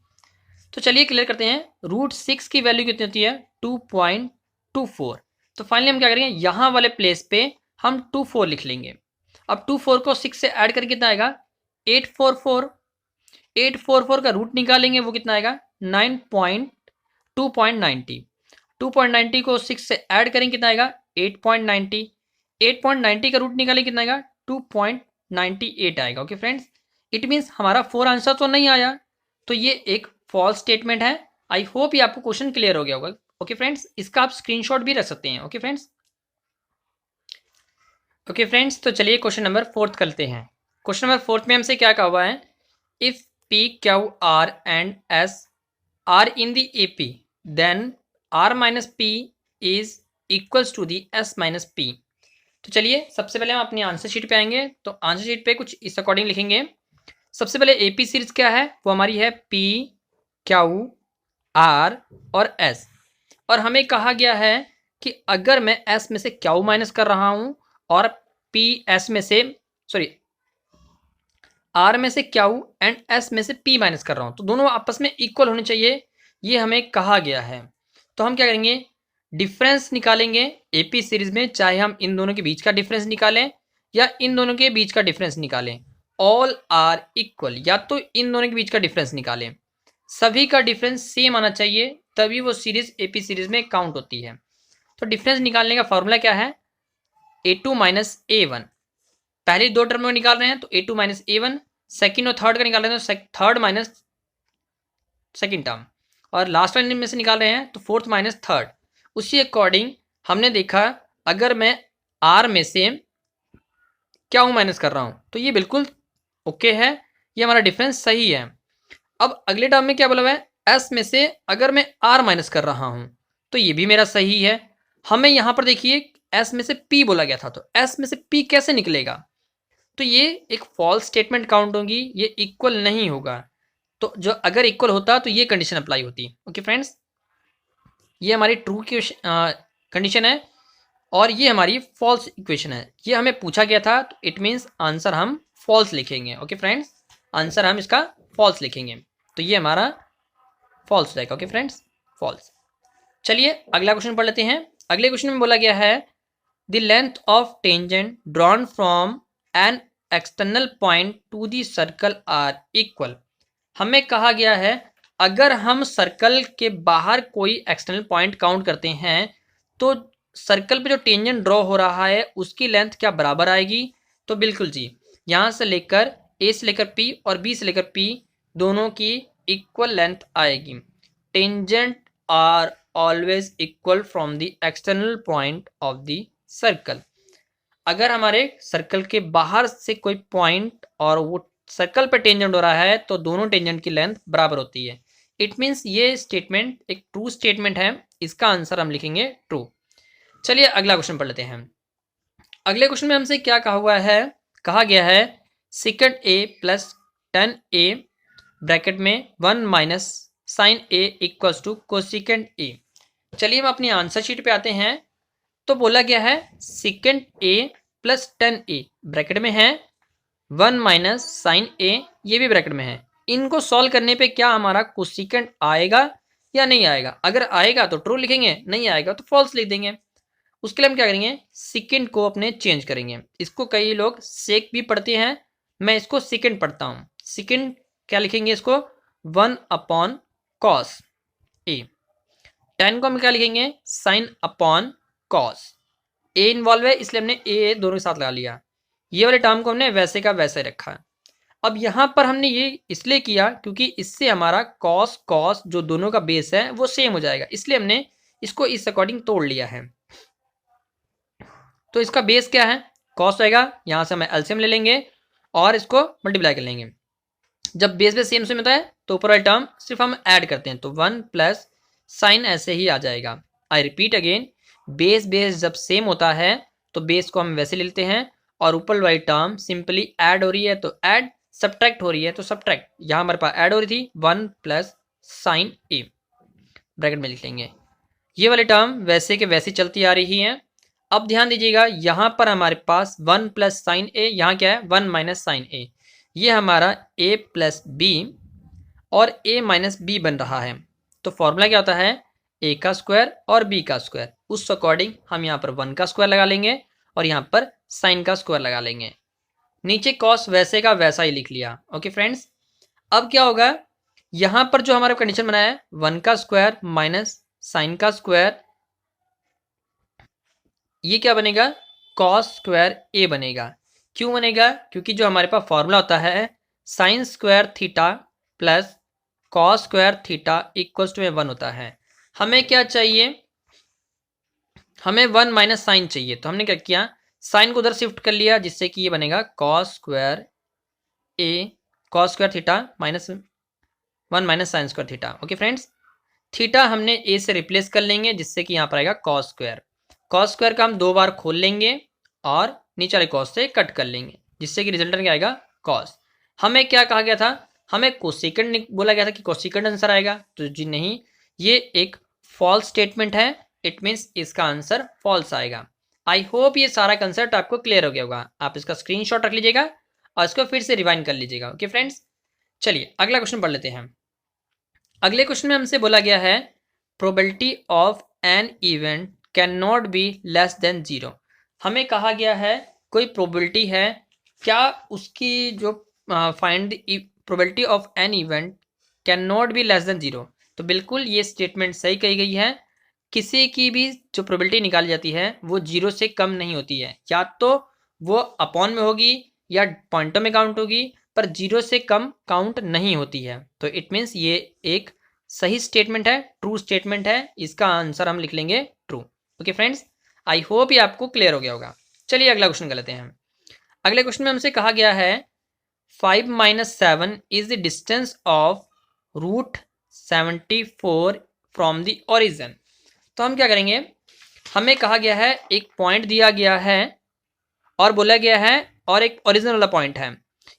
तो चलिए क्लियर करते हैं। √6 की वैल्यू कितनी होती है, 2.24। तो फाइनली हम क्या करेंगे, यहाँ वाले प्लेस पे हम 24 लिख लेंगे। अब 24 को 6 से ऐड करके कितना आएगा, 844। 844 का रूट निकालेंगे, वो कितना आएगा, 2.90। 2.90 को 6 से ऐड करेंगे, कितना आएगा, 8.90। 8.90 का रूट निकालेंगे, कितना आएगा, 2.98 आएगा। ओके फ्रेंड्स, इट मीन्स हमारा 4 आंसर तो नहीं आया, तो ये एक फॉल्स स्टेटमेंट है। आई होप ये आपको क्वेश्चन क्लियर हो गया होगा। ओके फ्रेंड्स, इसका आप स्क्रीनशॉट भी रख सकते हैं। ओके फ्रेंड्स, तो चलिए क्वेश्चन नंबर 4 करते हैं। क्वेश्चन नंबर 4 में हमसे क्या कहा हुआ है, if P, Q, R and S are in the AP then R minus P is equals to the S minus P। तो चलिए सबसे पहले हम अपनी आंसर शीट पे आएंगे। तो आंसर शीट पे कुछ इस अकॉर्डिंग लिखेंगे। सबसे पहले AP सीरीज क्या है, वो हमारी है P, Q, R और S। और हमें कहा गया है कि अगर मैं S में से Q माइनस कर रहा हूं और P S में से R में से Q एंड S में से P माइनस कर रहा हूं, तो दोनों आपस में इक्वल होने चाहिए, ये हमें कहा गया है। तो हम क्या करेंगे, डिफरेंस निकालेंगे AP सीरीज में, चाहे हम इन दोनों के बीच का डिफरेंस निकालें या इन दोनों के बीच का डिफरेंस निकालें, ऑल आर इक्वल, या तो इन दोनों के बीच का डिफरेंस निकालें, सभी का डिफरेंस सेम आना चाहिए, तभी वो सीरीज AP सीरीज में काउंट होती है। तो डिफरेंस निकालने का फॉर्मूला क्या है, A2 माइनस A1। पहले 2 टर्म में निकाल रहे हैं तो A2 माइनस A1, सेकेंड और थर्ड का निकाल रहे हैं तो थर्ड माइनस सेकेंड टर्म, और लास्ट वाले में से निकाल रहे हैं तो फोर्थ माइनस थर्ड। उसी अकॉर्डिंग हमने देखा, अगर मैं R में से क्या हूँ माइनस कर रहा हूँ तो ये बिल्कुल ओके है, ये हमारा डिफरेंस सही है। अब अगले टर्म में क्या बोला हुआ है, S में से अगर मैं R माइनस कर रहा हूँ तो ये भी मेरा सही है। हमें यहाँ पर देखिए S में से P बोला गया था, तो S में से P कैसे निकलेगा, तो ये एक फॉल्स स्टेटमेंट काउंट होगी, ये इक्वल नहीं होगा। तो जो अगर इक्वल होता तो ये कंडीशन अप्लाई होती। ओके फ्रेंड्स, ये हमारी ट्रू की कंडीशन है और ये हमारी फॉल्स इक्वेशन है। ये हमें पूछा गया था, तो इट मीन्स आंसर हम फॉल्स लिखेंगे। ओके फ्रेंड्स, आंसर हम इसका फॉल्स लिखेंगे, तो ये हमारा फॉल्स हो जाएगा। Okay friends, false. चलिए अगला क्वेश्चन पढ़ लेते हैं। अगले क्वेश्चन में बोला गया है the length of tangent drawn from an external point to the circle are equal. हमें कहा गया है अगर हम सर्कल के बाहर कोई एक्सटर्नल पॉइंट काउंट करते हैं तो सर्कल पे जो टेंजेंट ड्रॉ हो रहा है उसकी लेंथ क्या बराबर आएगी। तो बिल्कुल जी, यहाँ से लेकर A से लेकर P और B से लेकर P दोनों की इक्वल लेंथ आएगी। Tangent are always equal from the external point of the circle. अगर हमारे सर्कल के बाहर से कोई पॉइंट और वो सर्कल पे टेंजेंट हो रहा है तो दोनों टेंजेंट की लेंथ बराबर होती है। इट मीन्स ये स्टेटमेंट एक ट्रू स्टेटमेंट है, इसका आंसर हम लिखेंगे ट्रू। चलिए अगला क्वेश्चन पढ़ लेते हैं। अगले क्वेश्चन में हमसे क्या कहा हुआ है, कहा गया है second A plus 10A bracket में 1 minus sine A equals to cosecant A। चलिए हम अपनी आंसर शीट पे आते हैं। तो बोला गया है second A plus 10A bracket में है 1 माइनस साइन A, ये भी ब्रैकेट में है। इनको सॉल्व करने पे क्या हमारा कोसेकेंड आएगा या नहीं आएगा। अगर आएगा तो ट्रू लिखेंगे, नहीं आएगा तो फॉल्स लिख देंगे। उसके लिए हम क्या करेंगे, सेकेंड को अपने चेंज करेंगे। इसको कई लोग सेक भी पढ़ते हैं, मैं इसको सेकेंड पढ़ता हूँ। सेकेंड क्या लिखेंगे इसको, 1/cos ए। tan को हम क्या लिखेंगे, sin/cos। ए इन्वॉल्व है इसलिए हमने ए दोनों के साथ लगा लिया। ये वाले टर्म को हमने वैसे का वैसे रखा। अब यहाँ पर हमने ये इसलिए किया क्योंकि इससे हमारा cos जो दोनों का बेस है वो सेम हो जाएगा, इसलिए हमने इसको इस अकॉर्डिंग तोड़ लिया है। तो इसका बेस क्या है, cos रहेगा, यहाँ से हम एलसीएम ले लेंगे और इसको मल्टीप्लाई कर लेंगे। जब बेस बेस सेम होता है तो ऊपर वाला टर्म सिर्फ हम ऐड करते हैं, तो 1 प्लस साइन ऐसे ही आ जाएगा। I repeat again, base base जब सेम होता है तो बेस को हम वैसे ले लेते हैं और ऊपर वाली टर्म सिंपली ऐड हो रही है तो ऐड, सब्ट्रैक्ट हो रही है तो सब्ट्रैक्ट। यहाँ हमारे पास ऐड हो रही थी 1 प्लस साइन ए, ब्रैकेट में लिख लेंगे। ये वाली टर्म वैसे के वैसे चलती आ रही है। अब ध्यान दीजिएगा यहाँ पर हमारे पास 1 प्लस साइन ए, यहाँ क्या है 1 माइनस साइन ए, ये हमारा a प्लस बी और a माइनस बी बन रहा है। तो फॉर्मूला क्या होता है, a का स्क्वायर और b का स्क्वायर। उस अकॉर्डिंग हम यहाँ पर 1 का स्क्वायर लगा लेंगे और यहाँ पर साइन का स्क्वायर लगा लेंगे। नीचे कॉस वैसे का वैसा ही लिख लिया। ओके फ्रेंड्स, अब क्या होगा, यहाँ पर जो हमारा कंडीशन बनाया है 1 का स्क्वायर माइनस साइन का स्क्वायर, ये क्या बनेगा, कॉस स्क्वायर ए बनेगा। क्यों बनेगा, क्योंकि जो हमारे पास फॉर्मूला होता है sine square theta plus cos square theta equals to 1 होता है। हमें क्या चाहिए, हमें 1 माइनस साइन चाहिए, तो हमने क्या किया, साइन को उधर शिफ्ट कर लिया जिससे कि ये बनेगा cos square A, cos square theta minus 1 minus sine square theta. Okay friends, theta हमने ए से रिप्लेस कर लेंगे जिससे कि यहाँ पर आएगा कॉस स्क्वायर। कॉस स्क्वायर का हम 2 बार खोल लेंगे और नीचे वाले कॉस से कट कर लेंगे जिससे कि रिजल्टेंट क्या आएगा, कॉस। हमें क्या कहा गया था, हमें कोसेकेंड बोला गया था कि कोसेकेंड आंसर आएगा, तो जी नहीं, ये एक फॉल्स स्टेटमेंट है। इट मीन्स इसका आंसर फॉल्स आएगा। आई होप ये सारा कंसेप्ट आपको क्लियर हो गया होगा। आप इसका स्क्रीनशॉट रख लीजिएगा और इसको फिर से रिवाइंड कर लीजिएगा। ओके फ्रेंड्स, चलिए अगला क्वेश्चन पढ़ लेते हैं। अगले क्वेश्चन में हमसे बोला गया है probability of an event can not be less than 0। हमें कहा गया है कोई प्रोबेबिलिटी है, क्या उसकी जो find probability of an event can not be less than 0। तो बिल्कुल ये स्टेटमेंट सही कही गई है। किसी की भी जो प्रोबेबिलिटी निकाली जाती है वो 0 से कम नहीं होती है, या तो वो अपॉन में होगी या पॉइंटों में काउंट होगी, पर 0 से कम काउंट नहीं होती है। तो इट मीन्स ये एक सही स्टेटमेंट है, ट्रू स्टेटमेंट है। इसका आंसर हम लिख लेंगे true. Okay friends, I hope ये आपको क्लियर हो गया होगा। चलिए अगला क्वेश्चन कर लेते हैं। अगले क्वेश्चन में हमसे कहा गया है 5 - 7 is the distance of root 74 from the origin. तो हम क्या करेंगे, हमें कहा गया है एक पॉइंट दिया गया है और बोला गया है और एक ओरिजिन वाला पॉइंट है,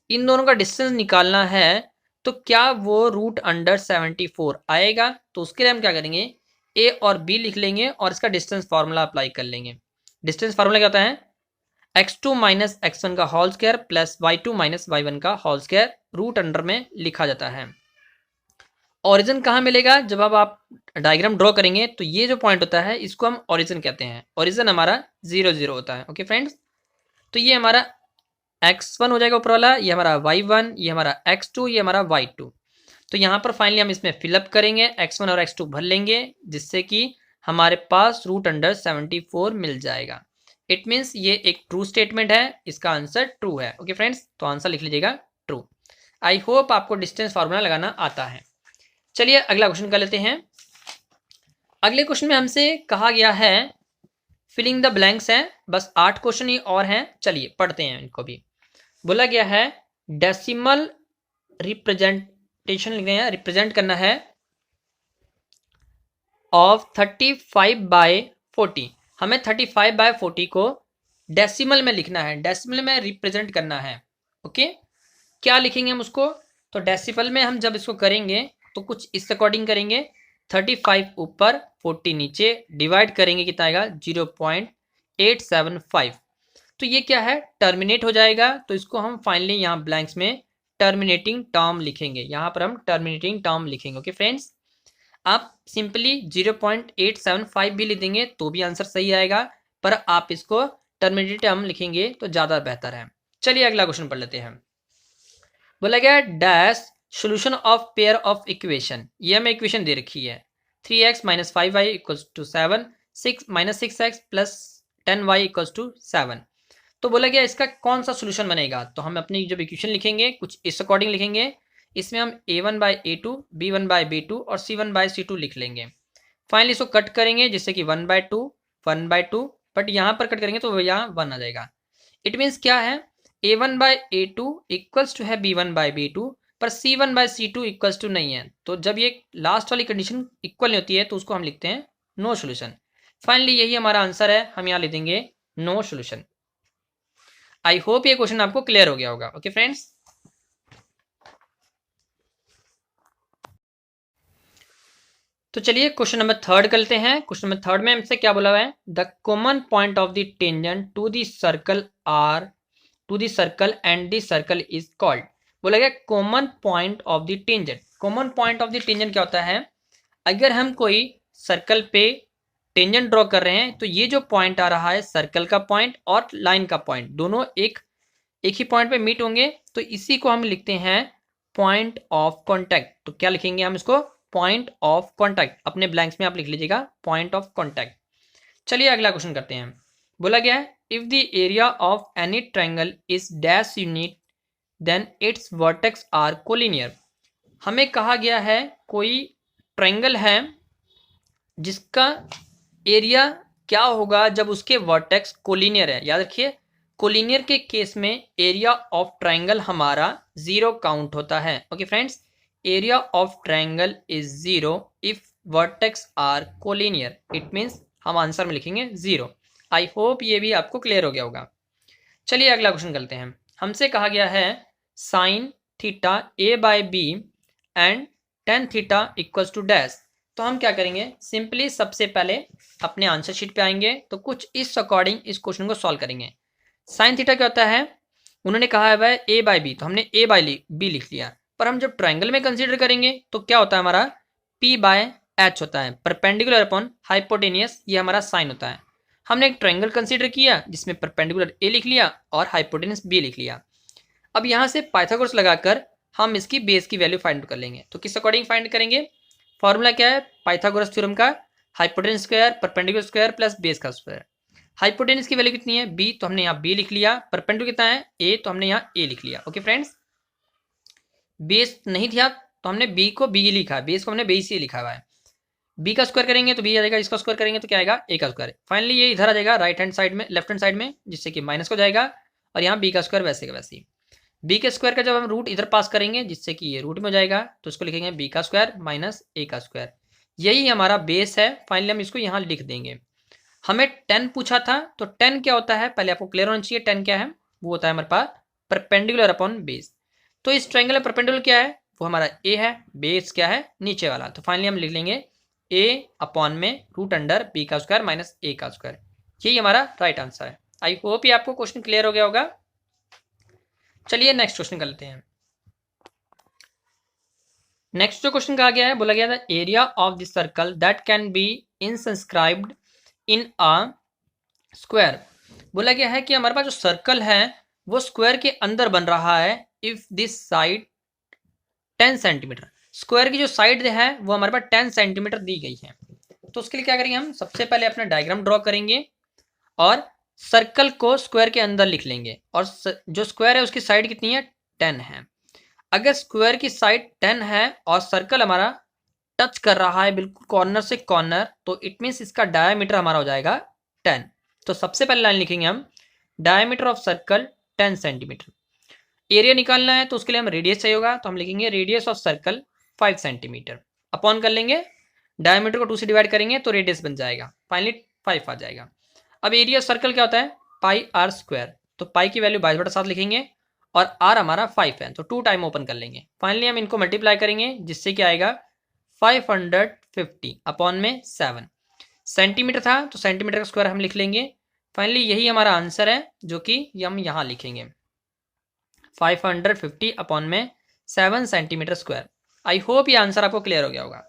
इन दोनों का डिस्टेंस निकालना है। तो क्या वो रूट अंडर 74 आएगा, तो उसके लिए हम क्या करेंगे, ए और बी लिख लेंगे और इसका डिस्टेंस फार्मूला अप्लाई कर लेंगे। डिस्टेंस फार्मूला क्या होता है, x2 माइनस x1 का whole square plus y2 minus y1 का होल स्क्वायर रूट अंडर में लिखा जाता है। ओरिजिन कहाँ मिलेगा, जब अब आप डायग्राम ड्रॉ करेंगे तो ये जो पॉइंट होता है इसको हम ओरिजिन कहते हैं। ओरिजिन हमारा 0 0 होता है। ओके फ्रेंड्स, तो ये हमारा x1 हो जाएगा ऊपर वाला, ये हमारा y1, ये हमारा x2, ये हमारा y2। तो यहाँ पर फाइनली हम इसमें फिलअप करेंगे, x1 और x2 भर लेंगे जिससे कि हमारे पास रूट अंडर 74 मिल जाएगा। इट मीन्स ये एक ट्रू स्टेटमेंट है, इसका आंसर ट्रू है। ओके फ्रेंड्स, तो आंसर लिख लीजिएगा ट्रू। आई होप आपको डिस्टेंस फार्मूला लगाना आता है। चलिए अगला क्वेश्चन कर लेते हैं। अगले क्वेश्चन में हमसे कहा गया है फिलिंग द ब्लैंक्स है, बस 8 क्वेश्चन ही और हैं। चलिए पढ़ते हैं इनको भी। बोला गया है डेसिमल रिप्रेजेंटेशन लिखना है, रिप्रेजेंट करना है ऑफ 35/40। हमें 35/40 को डेसिमल में लिखना है, डेसिमल में रिप्रेजेंट करना है। ओके, क्या लिखेंगे हम उसको, तो डेसिमल में हम जब इसको करेंगे तो कुछ इस अकॉर्डिंग करेंगे, 35 ऊपर 40 नीचे, डिवाइड करेंगे कितना आएगा 0.875। तो ये क्या है, टर्मिनेट हो जाएगा। तो इसको हम फाइनली यहाँ ब्लैंक्स में टर्मिनेटिंग टर्म लिखेंगे, यहाँ पर हम टर्मिनेटिंग टर्म लिखेंगे। ओके फ्रेंड्स, आप सिंपली 0.875 भी लिख देंगे तो भी आंसर सही आएगा, पर आप इसको टर्मिनेटिंग टर्म लिखेंगे तो ज़्यादा बेहतर है। चलिए अगला क्वेश्चन पढ़ लेते हैं। बोला गया dash solution of pair of equation, ये हमें इक्वेशन दे रखी है 3x minus 5y equals to 7, 6 minus 6x plus 10y equals to 7। तो बोला गया इसका कौन सा सोल्यूशन बनेगा, तो हम अपनी जब इक्वेशन लिखेंगे कुछ इस अकॉर्डिंग लिखेंगे। इसमें हम a1/a2, b1/b2 और c1/c2 लिख लेंगे। फाइनली इसको कट करेंगे जिससे कि 1/2 1/2, बट यहाँ पर कट करेंगे तो यहाँ 1 आ जाएगा। इट मीन्स क्या है, a1/a2 इक्वल्स टू है b1/b2, पर c1/c2 इक्वल्स टू नहीं है। तो जब ये लास्ट वाली कंडीशन इक्वल नहीं होती है तो उसको हम लिखते हैं नो सोल्यूशन। फाइनली यही हमारा आंसर है, हम यहाँ लिख देंगे नो सोल्यूशन। आई होप ये क्वेश्चन आपको क्लियर हो गया होगा। ओके फ्रेंड्स, तो चलिए क्वेश्चन नंबर 3 करते हैं। क्वेश्चन नंबर 3 में हमसे क्या बोला हुआ है, the common point of the tangent to the circle are to the circle and the circle is called. बोला गया common point of the tangent. Common point of the tangent क्या होता है, अगर हम कोई सर्कल पे टेंजेंट ड्रॉ कर रहे हैं तो ये जो पॉइंट आ रहा है सर्कल का पॉइंट और लाइन का पॉइंट दोनों एक ही पॉइंट पे मीट होंगे, तो इसी को हम लिखते हैं पॉइंट ऑफ कॉन्टैक्ट। तो क्या लिखेंगे हम इसको, पॉइंट ऑफ कॉन्टैक्ट। अपने ब्लैंक्स में आप लिख लीजिएगा पॉइंट ऑफ कॉन्टैक्ट। चलिए अगला क्वेश्चन करते हैं। बोला गया है if the area of any triangle is dash unit then its vertex are collinear. हमें कहा गया है कोई ट्रायंगल है जिसका एरिया क्या होगा जब उसके वर्टेक्स कोलिनियर है। याद रखिए कोलिनियर के केस में एरिया ऑफ ट्रायंगल हमारा 0 काउंट होता है। Okay friends, area of triangle is 0 if vertex are collinear. It means हम आंसर में लिखेंगे 0। आई होप ये भी आपको क्लियर हो गया होगा। चलिए अगला क्वेश्चन करते हैं। हमसे कहा गया है sine theta a/b and tan theta equals to dash. तो हम क्या करेंगे, सिंपली सबसे पहले अपने आंसर शीट पे आएंगे तो कुछ इस अकॉर्डिंग इस क्वेश्चन को सॉल्व करेंगे। साइन थीटा क्या होता है, उन्होंने कहा है वह a/b, तो हमने a/b लिख लिया। पर हम जब ट्रायंगल में कंसीडर करेंगे तो क्या होता है हमारा p/h होता है, परपेंडिकुलर अपॉन हाइपोटेनियस, ये हमारा साइन होता है। हमने एक ट्रायंगल कंसीडर किया जिसमें परपेंडिकुलर a लिख लिया और हाइपोटेनियस b लिख लिया। अब यहाँ से पाइथागोरस लगाकर हम इसकी बेस की वैल्यू फाइंड कर लेंगे। तो किस अकॉर्डिंग फाइंड करेंगे, फॉर्मूला क्या है पाइथागोरस थ्योरम का, hypotenuse square perpendicular square plus base का स्क्वायर। हाइपोटेनस की वैल्यू कितनी है b, तो हमने यहाँ b लिख लिया। परपेंडिकुलर कितना है a, तो हमने यहाँ a लिख लिया। ओके फ्रेंड्स, बेस नहीं था तो हमने b को b लिखा है, बेस को हमने b से लिखा हुआ है। b का स्क्वायर करेंगे तो b आ जाएगा, इसका स्क्वायर करेंगे तो क्या आएगा a का स्क्वायर। फाइनली ये इधर आ जाएगा राइट हैंड साइड में, लेफ्ट हैंड साइड में, जिससे कि माइनस हो जाएगा और यहाँ b का स्क्वायर वैसे का वैसे ही। b के स्क्वायर का जब हम रूट इधर पास करेंगे जिससे कि ये रूट में हो जाएगा, तो इसको लिखेंगे b का स्क्वायर माइनस a का स्क्वायर। यही हमारा बेस है। फाइनली हम इसको यहाँ लिख देंगे। हमें 10 पूछा था, तो 10 क्या होता है पहले आपको क्लियर होना चाहिए। 10 क्या है, वो होता है हमारे पास परपेंडिकुलर अपॉन बेस। तो इस ट्रायंगल में परपेंडिकुलर क्या है, वो हमारा a है, बेस क्या है नीचे वाला। तो फाइनली हम लिख लेंगे a अपॉन में रूट अंडर b का स्क्वायर माइनस a का स्क्वायर। यही हमारा राइट आंसर है। आई होप ये आपको क्वेश्चन क्लियर हो गया होगा। चलिए नेक्स्ट क्वेश्चन कर लेते हैं। नेक्स्ट जो क्वेश्चन कहा गया है, बोला गया था area of this circle that can be inscribed in a square. बोला गया है कि हमारे पास जो सर्कल है वो स्क्वायर के अंदर बन रहा है if this side 10 centimetre. Square की जो साइड है वो हमारे पास 10 सेंटीमीटर दी गई है। तो उसके लिए क्या करेंगे, हम सबसे पहले अपना डायग्राम ड्रॉ करेंगे और सर्कल को स्क्वायर के अंदर लिख लेंगे। और जो स्क्वायर है उसकी साइड कितनी है, 10 है। अगर स्क्वायर की साइड 10 है और सर्कल हमारा टच कर रहा है बिल्कुल कॉर्नर से कॉर्नर, तो इट मीन्स इसका डायमीटर हमारा हो जाएगा 10। तो सबसे पहले लाइन लिखेंगे हम diameter of circle 10 centimetre. Area निकालना है तो उसके लिए हम रेडियस चाहिए होगा, तो हम लिखेंगे radius of circle 5 centimetre. Upon कर लेंगे, डायमीटर को 2 से डिवाइड करेंगे तो रेडियस बन जाएगा, फाइनली 5 आ जाएगा। अब एरिया सर्कल क्या होता है पाई आर स्क्वायर, तो पाई की वैल्यू 22/7 लिखेंगे और आर हमारा 5 है तो 2 टाइम ओपन कर लेंगे। फाइनली हम इनको मल्टीप्लाई करेंगे जिससे क्या आएगा 550 अपॉन में 7। सेंटीमीटर था तो सेंटीमीटर का स्क्वायर हम लिख लेंगे। फाइनली यही हमारा आंसर है जो कि हम यहाँ लिखेंगे 550 अपॉन में 7 सेंटीमीटर स्क्वायर। आई होप ये आंसर आपको क्लियर हो गया होगा।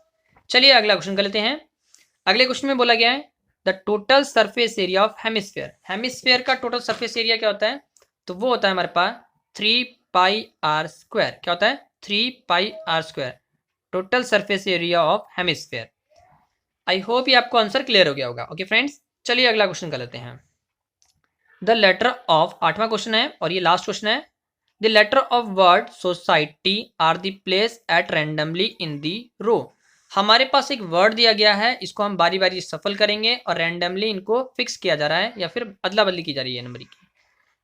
चलिए अगला क्वेश्चन कर लेते हैं। अगले क्वेश्चन में बोला गया है the total surface area of hemisphere. Hemisphere का टोटल सरफेस एरिया क्या होता है, तो वो होता है हमारे पास 3 पाई आर स्क्वायर। क्या होता है? 3 pi r square total surface area of hemisphere. I hope ये आपको आंसर क्लियर हो गया होगा। ओके फ्रेंड्स, चलिए अगला क्वेश्चन कर लेते हैं। द लेटर ऑफ, 8वां क्वेश्चन है और ये लास्ट क्वेश्चन है। The letter of word society are the place at randomly in the row. हमारे पास एक वर्ड दिया गया है, इसको हम बारी बारी सफल करेंगे और रैंडमली इनको फिक्स किया जा रहा है या फिर अदला बदली की जा रही है नंबर की।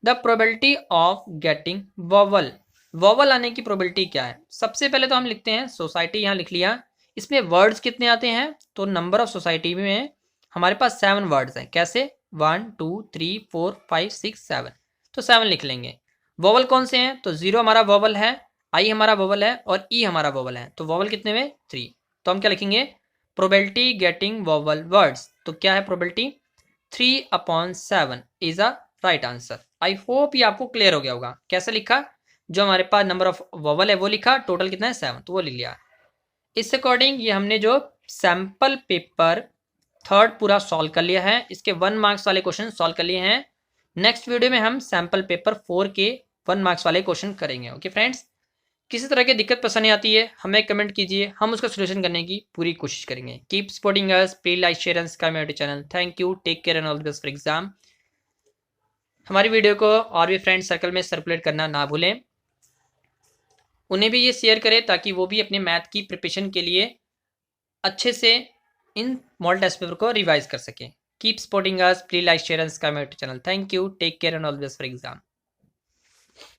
The probability of getting vowel, vowel आने की प्रोबेबिलिटी क्या है? सबसे पहले तो हम लिखते हैं सोसाइटी, यहाँ लिख लिया। इसमें वर्ड्स कितने आते हैं? तो नंबर ऑफ सोसाइटी में हमारे पास 7 वर्ड्स हैं। कैसे? 1 2 3 4 5 6 7, तो 7 लिख लेंगे। वॉवल कौन से हैं? तो 0 हमारा वॉवल है, आई हमारा वॉवल है और ई हमारा वॉवल है। तो वॉवल कितने में? 3। तो हम क्या लिखेंगे? Probability getting vowel words. तो क्या है probability? 3/7 is a right answer. I hope ये आपको क्लियर हो गया होगा। कैसे लिखा? जो हमारे पास नंबर ऑफ वॉवल है वो लिखा, टोटल कितना है? 7, तो वो लिख लिया। इस अकॉर्डिंग ये हमने जो सैंपल पेपर 3rd पूरा सॉल्व कर लिया है। इसके 1 मार्क्स वाले क्वेश्चन सॉल्व कर लिए हैं। नेक्स्ट वीडियो में हम सैंपल पेपर 4 के 1 मार्क्स वाले क्वेश्चन करेंगे। ओके फ्रेंड्स, किसी तरह की दिक्कत परेशानी आती है हमें कमेंट कीजिए, हम उसका सोल्यूशन करने की पूरी कोशिश करेंगे। Keep supporting us, please like share and subscribe my channel. Thank you, take care and all the best for exam. हमारी वीडियो को और भी फ्रेंड सर्कल में सर्कुलेट करना ना भूलें, उन्हें भी ये शेयर करें ताकि वो भी अपने मैथ की प्रिपरेशन के लिए अच्छे से इन मॉडल टेस्ट पेपर को रिवाइज कर सकें। Keep supporting us, please like share and subscribe my channel. Thank you, take care and all the best for exam.